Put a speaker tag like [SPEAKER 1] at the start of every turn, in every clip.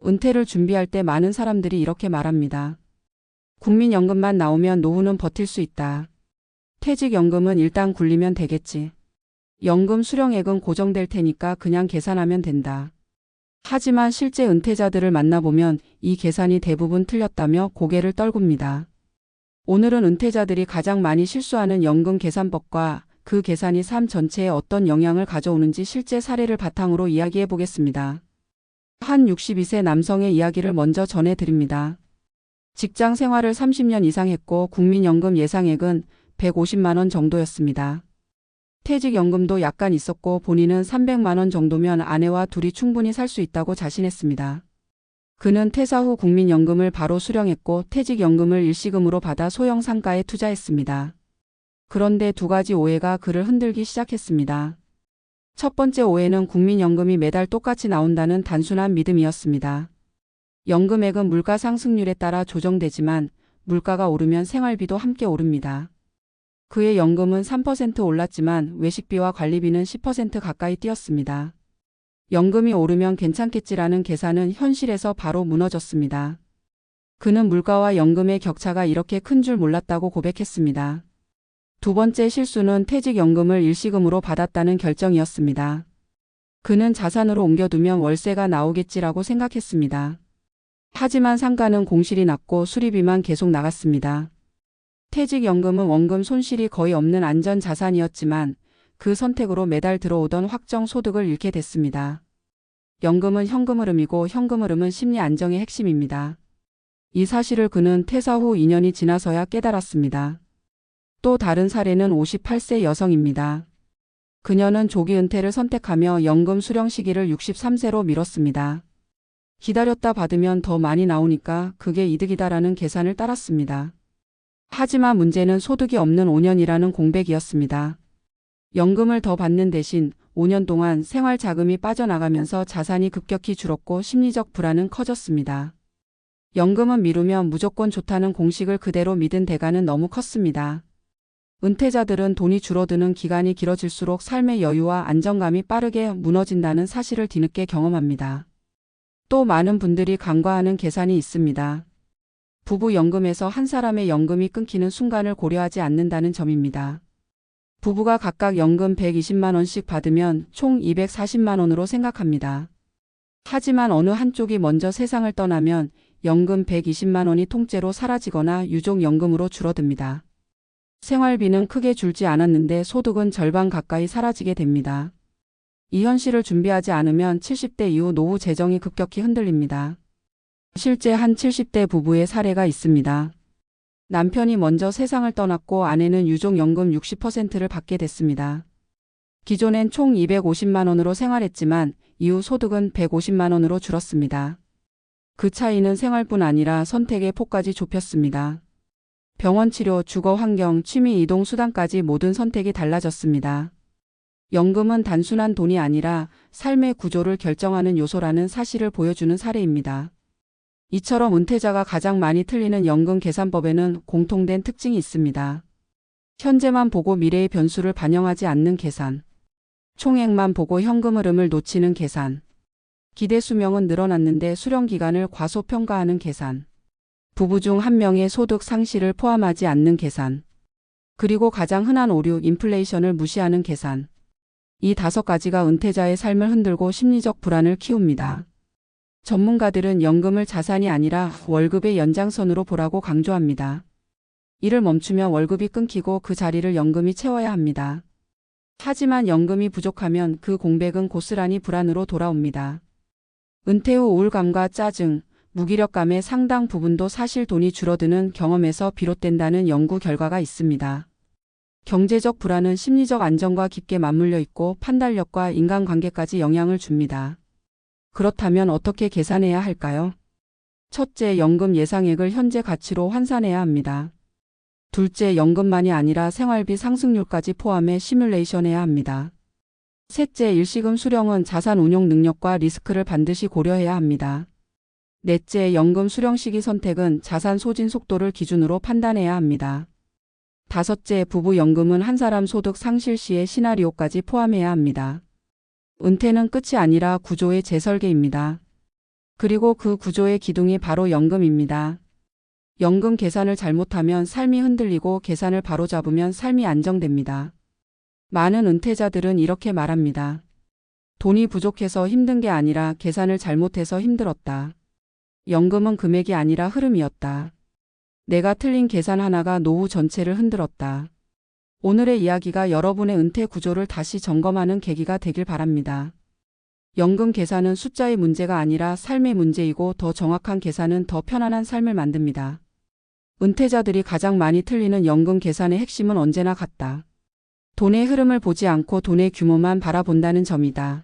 [SPEAKER 1] 은퇴를 준비할 때 많은 사람들이 이렇게 말합니다. 국민연금만 나오면 노후는 버틸 수 있다. 퇴직연금은 일단 굴리면 되겠지. 연금 수령액은 고정될 테니까 그냥 계산하면 된다. 하지만 실제 은퇴자들을 만나보면 이 계산이 대부분 틀렸다며 고개를 떨굽니다. 오늘은 은퇴자들이 가장 많이 실수하는 연금 계산법과 그 계산이 삶 전체에 어떤 영향을 가져오는지 실제 사례를 바탕으로 이야기해 보겠습니다. 한 62세 남성의 이야기를 먼저 전해드립니다. 직장 생활을 30년 이상 했고 국민연금 예상액은 150만 원 정도였습니다. 퇴직연금도 약간 있었고 본인은 300만 원 정도면 아내와 둘이 충분히 살 수 있다고 자신했습니다. 그는 퇴사 후 국민연금을 바로 수령했고 퇴직연금을 일시금으로 받아 소형 상가에 투자했습니다. 그런데 두 가지 오해가 그를 흔들기 시작했습니다. 첫 번째 오해는 국민연금이 매달 똑같이 나온다는 단순한 믿음이었습니다. 연금액은 물가 상승률에 따라 조정되지만 물가가 오르면 생활비도 함께 오릅니다. 그의 연금은 3% 올랐지만 외식비와 관리비는 10% 가까이 뛰었습니다. 연금이 오르면 괜찮겠지라는 계산은 현실에서 바로 무너졌습니다. 그는 물가와 연금의 격차가 이렇게 큰 줄 몰랐다고 고백했습니다. 두 번째 실수는 퇴직연금을 일시금으로 받았다는 결정이었습니다. 그는 자산으로 옮겨두면 월세가 나오겠지라고 생각했습니다. 하지만 상가는 공실이 났고 수리비만 계속 나갔습니다. 퇴직연금은 원금 손실이 거의 없는 안전자산이었지만 그 선택으로 매달 들어오던 확정 소득을 잃게 됐습니다. 연금은 현금 흐름이고 현금 흐름은 심리 안정의 핵심입니다. 이 사실을 그는 퇴사 후 2년이 지나서야 깨달았습니다. 또 다른 사례는 58세 여성입니다. 그녀는 조기 은퇴를 선택하며 연금 수령 시기를 63세로 미뤘습니다. 기다렸다 받으면 더 많이 나오니까 그게 이득이다라는 계산을 따랐습니다. 하지만 문제는 소득이 없는 5년이라는 공백이었습니다. 연금을 더 받는 대신 5년 동안 생활 자금이 빠져나가면서 자산이 급격히 줄었고 심리적 불안은 커졌습니다. 연금은 미루면 무조건 좋다는 공식을 그대로 믿은 대가는 너무 컸습니다. 은퇴자들은 돈이 줄어드는 기간이 길어질수록 삶의 여유와 안정감이 빠르게 무너진다는 사실을 뒤늦게 경험합니다. 또 많은 분들이 간과하는 계산이 있습니다. 부부 연금에서 한 사람의 연금이 끊기는 순간을 고려하지 않는다는 점입니다. 부부가 각각 연금 120만 원씩 받으면 총 240만 원으로 생각합니다. 하지만 어느 한쪽이 먼저 세상을 떠나면 연금 120만 원이 통째로 사라지거나 유족연금으로 줄어듭니다. 생활비는 크게 줄지 않았는데 소득은 절반 가까이 사라지게 됩니다. 이 현실을 준비하지 않으면 70대 이후 노후 재정이 급격히 흔들립니다. 실제 한 70대 부부의 사례가 있습니다. 남편이 먼저 세상을 떠났고 아내는 유족연금 60%를 받게 됐습니다. 기존엔 총 250만 원으로 생활했지만 이후 소득은 150만 원으로 줄었습니다. 그 차이는 생활뿐 아니라 선택의 폭까지 좁혔습니다. 병원 치료, 주거 환경, 취미 이동 수단까지 모든 선택이 달라졌습니다. 연금은 단순한 돈이 아니라 삶의 구조를 결정하는 요소라는 사실을 보여주는 사례입니다. 이처럼 은퇴자가 가장 많이 틀리는 연금 계산법에는 공통된 특징이 있습니다. 현재만 보고 미래의 변수를 반영하지 않는 계산. 총액만 보고 현금 흐름을 놓치는 계산. 기대 수명은 늘어났는데 수령 기간을 과소평가하는 계산. 부부 중 한 명의 소득 상실을 포함하지 않는 계산. 그리고 가장 흔한 오류, 인플레이션을 무시하는 계산. 이 5가지가 은퇴자의 삶을 흔들고 심리적 불안을 키웁니다. 전문가들은 연금을 자산이 아니라 월급의 연장선으로 보라고 강조합니다. 이를 멈추면 월급이 끊기고 그 자리를 연금이 채워야 합니다. 하지만 연금이 부족하면 그 공백은 고스란히 불안으로 돌아옵니다. 은퇴 후 우울감과 짜증, 무기력감의 상당 부분도 사실 돈이 줄어드는 경험에서 비롯된다는 연구 결과가 있습니다. 경제적 불안은 심리적 안정과 깊게 맞물려 있고 판단력과 인간관계까지 영향을 줍니다. 그렇다면 어떻게 계산해야 할까요? 첫째, 연금 예상액을 현재 가치로 환산해야 합니다. 둘째, 연금만이 아니라 생활비 상승률까지 포함해 시뮬레이션해야 합니다. 셋째, 일시금 수령은 자산 운용 능력과 리스크를 반드시 고려해야 합니다. 넷째, 연금 수령 시기 선택은 자산 소진 속도를 기준으로 판단해야 합니다. 다섯째, 부부 연금은 한 사람 소득 상실 시의 시나리오까지 포함해야 합니다. 은퇴는 끝이 아니라 구조의 재설계입니다. 그리고 그 구조의 기둥이 바로 연금입니다. 연금 계산을 잘못하면 삶이 흔들리고 계산을 바로잡으면 삶이 안정됩니다. 많은 은퇴자들은 이렇게 말합니다. 돈이 부족해서 힘든 게 아니라 계산을 잘못해서 힘들었다. 연금은 금액이 아니라 흐름이었다. 내가 틀린 계산 하나가 노후 전체를 흔들었다. 오늘의 이야기가 여러분의 은퇴 구조를 다시 점검하는 계기가 되길 바랍니다. 연금 계산은 숫자의 문제가 아니라 삶의 문제이고 더 정확한 계산은 더 편안한 삶을 만듭니다. 은퇴자들이 가장 많이 틀리는 연금 계산의 핵심은 언제나 같다. 돈의 흐름을 보지 않고 돈의 규모만 바라본다는 점이다.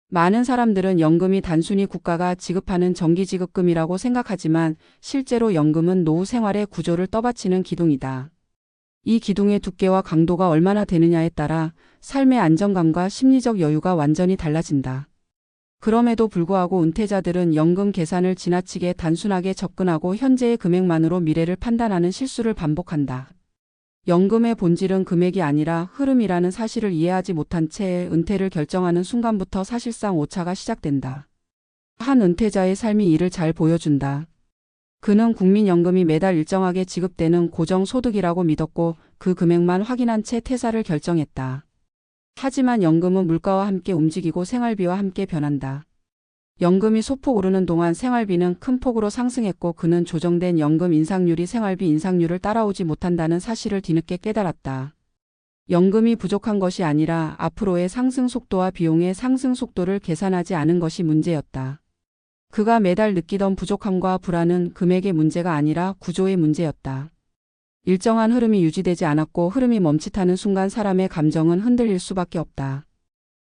[SPEAKER 1] 많은 사람들은 연금이 단순히 국가가 지급하는 정기지급금이라고 생각하지만 실제로 연금은 노후 생활의 구조를 떠받치는 기둥이다. 이 기둥의 두께와 강도가 얼마나 되느냐에 따라 삶의 안정감과 심리적 여유가 완전히 달라진다. 그럼에도 불구하고 은퇴자들은 연금 계산을 지나치게 단순하게 접근하고 현재의 금액만으로 미래를 판단하는 실수를 반복한다. 연금의 본질은 금액이 아니라 흐름이라는 사실을 이해하지 못한 채 은퇴를 결정하는 순간부터 사실상 오차가 시작된다. 한 은퇴자의 삶이 이를 잘 보여준다. 그는 국민연금이 매달 일정하게 지급되는 고정소득이라고 믿었고 그 금액만 확인한 채 퇴사를 결정했다. 하지만 연금은 물가와 함께 움직이고 생활비와 함께 변한다. 연금이 소폭 오르는 동안 생활비는 큰 폭으로 상승했고 그는 조정된 연금 인상률이 생활비 인상률을 따라오지 못한다는 사실을 뒤늦게 깨달았다. 연금이 부족한 것이 아니라 앞으로의 상승 속도와 비용의 상승 속도를 계산하지 않은 것이 문제였다. 그가 매달 느끼던 부족함과 불안은 금액의 문제가 아니라 구조의 문제였다. 일정한 흐름이 유지되지 않았고 흐름이 멈칫하는 순간 사람의 감정은 흔들릴 수밖에 없다.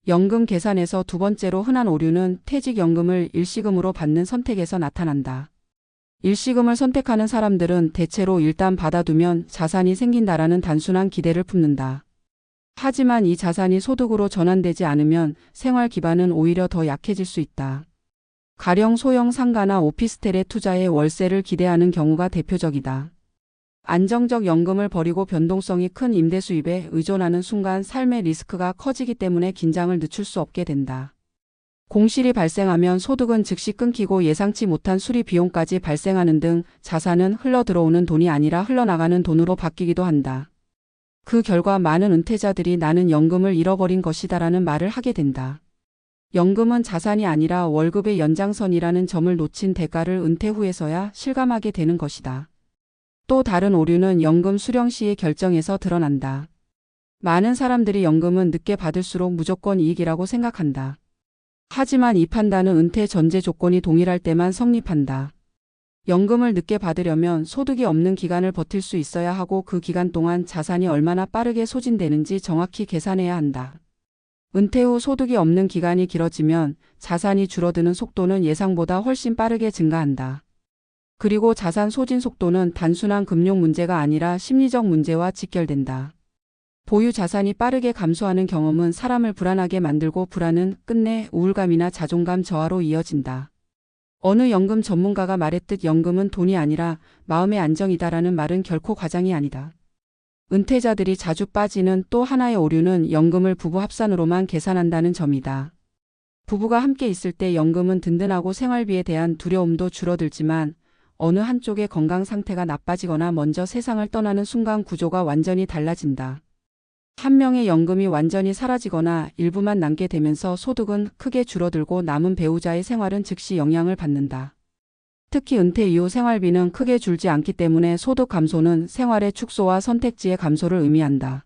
[SPEAKER 1] 연금 계산에서 두 번째로 흔한 오류는 퇴직연금을 일시금으로 받는 선택에서 나타난다. 일시금을 선택하는 사람들은 대체로 일단 받아두면 자산이 생긴다라는 단순한 기대를 품는다. 하지만 이 자산이 소득으로 전환되지 않으면 생활 기반은 오히려 더 약해질 수 있다. 가령 소형 상가나 오피스텔에 투자해 월세를 기대하는 경우가 대표적이다. 안정적 연금을 버리고 변동성이 큰 임대 수입에 의존하는 순간 삶의 리스크가 커지기 때문에 긴장을 늦출 수 없게 된다. 공실이 발생하면 소득은 즉시 끊기고 예상치 못한 수리 비용까지 발생하는 등 자산은 흘러들어오는 돈이 아니라 흘러나가는 돈으로 바뀌기도 한다. 그 결과 많은 은퇴자들이 나는 연금을 잃어버린 것이다라는 말을 하게 된다. 연금은 자산이 아니라 월급의 연장선이라는 점을 놓친 대가를 은퇴 후에서야 실감하게 되는 것이다. 또 다른 오류는 연금 수령 시의 결정에서 드러난다. 많은 사람들이 연금은 늦게 받을수록 무조건 이익이라고 생각한다. 하지만 이 판단은 은퇴 전제 조건이 동일할 때만 성립한다. 연금을 늦게 받으려면 소득이 없는 기간을 버틸 수 있어야 하고 그 기간 동안 자산이 얼마나 빠르게 소진되는지 정확히 계산해야 한다. 은퇴 후 소득이 없는 기간이 길어지면 자산이 줄어드는 속도는 예상보다 훨씬 빠르게 증가한다. 그리고 자산 소진 속도는 단순한 금융 문제가 아니라 심리적 문제와 직결된다. 보유 자산이 빠르게 감소하는 경험은 사람을 불안하게 만들고 불안은 끝내 우울감이나 자존감 저하로 이어진다. 어느 연금 전문가가 말했듯 연금은 돈이 아니라 마음의 안정이다라는 말은 결코 과장이 아니다. 은퇴자들이 자주 빠지는 또 하나의 오류는 연금을 부부 합산으로만 계산한다는 점이다. 부부가 함께 있을 때 연금은 든든하고 생활비에 대한 두려움도 줄어들지만 어느 한쪽의 건강 상태가 나빠지거나 먼저 세상을 떠나는 순간 구조가 완전히 달라진다. 한 명의 연금이 완전히 사라지거나 일부만 남게 되면서 소득은 크게 줄어들고 남은 배우자의 생활은 즉시 영향을 받는다. 특히 은퇴 이후 생활비는 크게 줄지 않기 때문에 소득 감소는 생활의 축소와 선택지의 감소를 의미한다.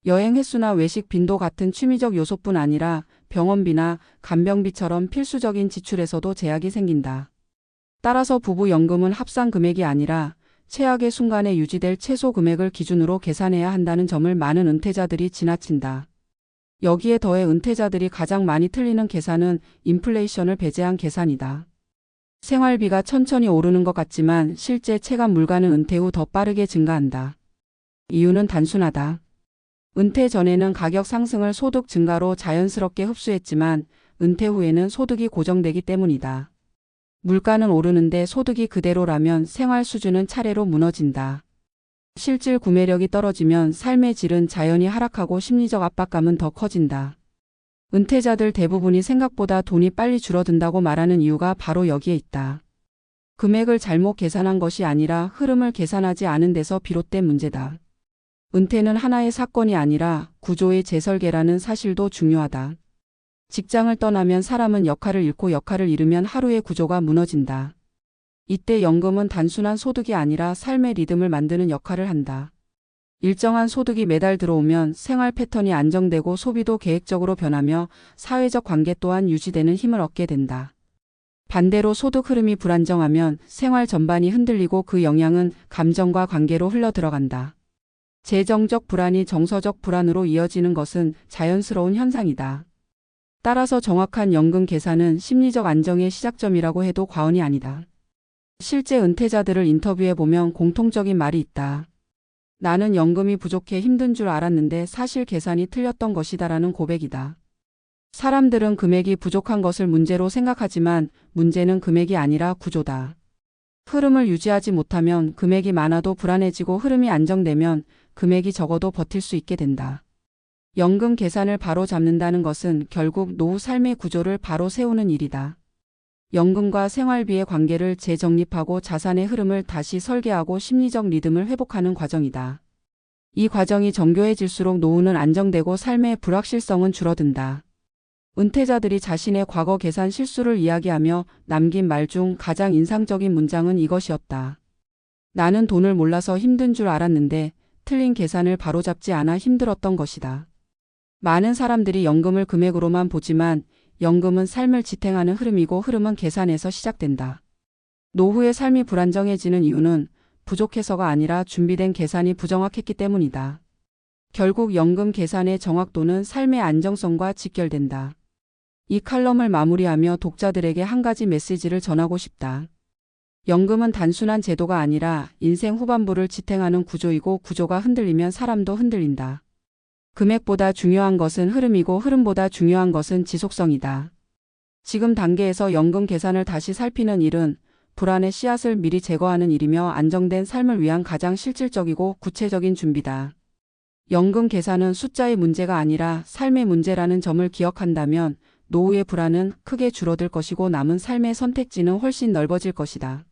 [SPEAKER 1] 여행 횟수나 외식 빈도 같은 취미적 요소뿐 아니라 병원비나 간병비처럼 필수적인 지출에서도 제약이 생긴다. 따라서 부부 연금은 합산 금액이 아니라 최악의 순간에 유지될 최소 금액을 기준으로 계산해야 한다는 점을 많은 은퇴자들이 지나친다. 여기에 더해 은퇴자들이 가장 많이 틀리는 계산은 인플레이션을 배제한 계산이다. 생활비가 천천히 오르는 것 같지만 실제 체감 물가는 은퇴 후 더 빠르게 증가한다. 이유는 단순하다. 은퇴 전에는 가격 상승을 소득 증가로 자연스럽게 흡수했지만 은퇴 후에는 소득이 고정되기 때문이다. 물가는 오르는데 소득이 그대로라면 생활 수준은 차례로 무너진다. 실질 구매력이 떨어지면 삶의 질은 자연히 하락하고 심리적 압박감은 더 커진다. 은퇴자들 대부분이 생각보다 돈이 빨리 줄어든다고 말하는 이유가 바로 여기에 있다. 금액을 잘못 계산한 것이 아니라 흐름을 계산하지 않은 데서 비롯된 문제다. 은퇴는 하나의 사건이 아니라 구조의 재설계라는 사실도 중요하다. 직장을 떠나면 사람은 역할을 잃고 역할을 잃으면 하루의 구조가 무너진다. 이때 연금은 단순한 소득이 아니라 삶의 리듬을 만드는 역할을 한다. 일정한 소득이 매달 들어오면 생활 패턴이 안정되고 소비도 계획적으로 변하며 사회적 관계 또한 유지되는 힘을 얻게 된다. 반대로 소득 흐름이 불안정하면 생활 전반이 흔들리고 그 영향은 감정과 관계로 흘러 들어간다. 재정적 불안이 정서적 불안으로 이어지는 것은 자연스러운 현상이다. 따라서 정확한 연금 계산은 심리적 안정의 시작점이라고 해도 과언이 아니다. 실제 은퇴자들을 인터뷰해보면 공통적인 말이 있다. 나는 연금이 부족해 힘든 줄 알았는데 사실 계산이 틀렸던 것이다라는 고백이다. 사람들은 금액이 부족한 것을 문제로 생각하지만 문제는 금액이 아니라 구조다. 흐름을 유지하지 못하면 금액이 많아도 불안해지고 흐름이 안정되면 금액이 적어도 버틸 수 있게 된다. 연금 계산을 바로 잡는다는 것은 결국 노후 삶의 구조를 바로 세우는 일이다. 연금과 생활비의 관계를 재정립하고 자산의 흐름을 다시 설계하고 심리적 리듬을 회복하는 과정이다. 이 과정이 정교해질수록 노후는 안정되고 삶의 불확실성은 줄어든다. 은퇴자들이 자신의 과거 계산 실수를 이야기하며 남긴 말 중 가장 인상적인 문장은 이것이었다. 나는 돈을 몰라서 힘든 줄 알았는데 틀린 계산을 바로잡지 않아 힘들었던 것이다. 많은 사람들이 연금을 금액으로만 보지만 연금은 삶을 지탱하는 흐름이고 흐름은 계산에서 시작된다. 노후의 삶이 불안정해지는 이유는 부족해서가 아니라 준비된 계산이 부정확했기 때문이다. 결국 연금 계산의 정확도는 삶의 안정성과 직결된다. 이 칼럼을 마무리하며 독자들에게 한 가지 메시지를 전하고 싶다. 연금은 단순한 제도가 아니라 인생 후반부를 지탱하는 구조이고 구조가 흔들리면 사람도 흔들린다. 금액보다 중요한 것은 흐름이고 흐름보다 중요한 것은 지속성이다. 지금 단계에서 연금 계산을 다시 살피는 일은 불안의 씨앗을 미리 제거하는 일이며 안정된 삶을 위한 가장 실질적이고 구체적인 준비다. 연금 계산은 숫자의 문제가 아니라 삶의 문제라는 점을 기억한다면 노후의 불안은 크게 줄어들 것이고 남은 삶의 선택지는 훨씬 넓어질 것이다.